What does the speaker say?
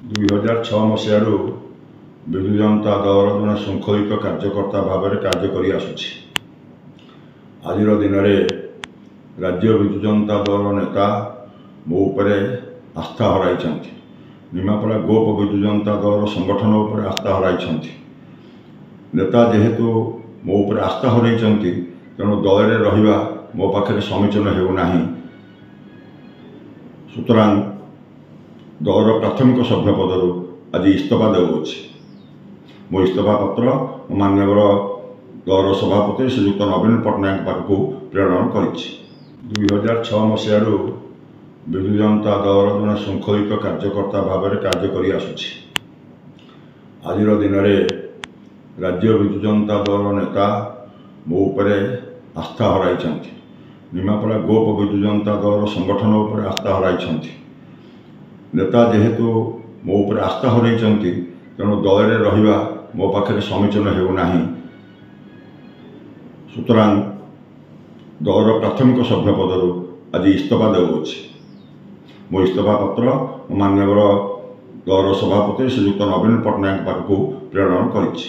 2006 ମସିହାରୁ ବିଜୁ ଜନତା ଦଳର ଜଣେ ଶୃଙ୍ଖଳିତ କାର୍ଯ୍ୟକର୍ତ୍ତା ଭାବରେ କାର୍ଯ୍ୟ କରି ଆସୁଛି। ଆଜିର ଦିନରେ ରାଜ୍ୟ ବିଜୁ ଜନତା ଦଳର ନେତା ମୋ ଉପରେ ଆସ୍ଥା ହରାଇଛନ୍ତି। ନିମାପଡ଼ା ଗୋପ ବିଜୁ ଜନତା ଦଳର ସଂଗଠନ ଉପରେ ଆସ୍ଥା ହରାଇଛନ୍ତି। ନେତା ଯେହେତୁ ମୋ ଉପରେ ଆସ୍ଥା ହରାଇଛନ୍ତି, ତେଣୁ ଦଳରେ ରହିବା ମୋ ପାଖରେ ସମୀଚୀନ ହେଉନାହିଁ। ସୁତରାଂ ଦଳର ପ୍ରାଥମିକ ସଭ୍ୟ ପଦରୁ ଆଜି ଇସ୍ତଫା ଦେଉଅଛି। ମୋ ଇସ୍ତଫା ପତ୍ର ମାନ୍ୟବର ଦଳର ସଭାପତି ଶ୍ରୀଯୁକ୍ତ ନବୀନ ପଟ୍ଟନାୟକ ପାଖକୁ ପ୍ରେରଣ କରିଛି। 2006 ମସିହାରୁ ବିଜୁ ଜନତା ଦଳର ଜଣେ ଶୃଙ୍ଖଳିତ କାର୍ଯ୍ୟକର୍ତ୍ତା ଭାବରେ କାର୍ଯ୍ୟ କରି ଆସୁଛି। ଆଜିର ଦିନରେ ରାଜ୍ୟ ବିଜୁ ଜନତା ଦଳର ନେତା ମୋ ଉପରେ ଆସ୍ଥା ହରାଇଛନ୍ତି। ନିମାପଡ଼ା ଗୋପ ବିଜୁ ଜନତା ଦଳର ସଂଗଠନ ଉପରେ ଆସ୍ଥା ହରାଇଛନ୍ତି। ନେତା ଯେହେତୁ ମୋ ଉପରେ ଆସ୍ଥା ହରାଇଛନ୍ତି, ତେଣୁ ଦଳରେ ରହିବା ମୋ ପାଖରେ ସମୀଚୀନ ହେଉନାହିଁ। ସୁତରାଂ ଦଳର ପ୍ରାଥମିକ ସଭ୍ୟ ପଦରୁ ଆଜି ଇସ୍ତଫା ଦେଉଅଛି। ମୋ ଇସ୍ତଫା ପତ୍ର ମାନ୍ୟବର ଦଳର ସଭାପତି ଶ୍ରୀଯୁକ୍ତ ନବୀନ ପଟ୍ଟନାୟକ ପାଖକୁ ପ୍ରେରଣ କରିଛି।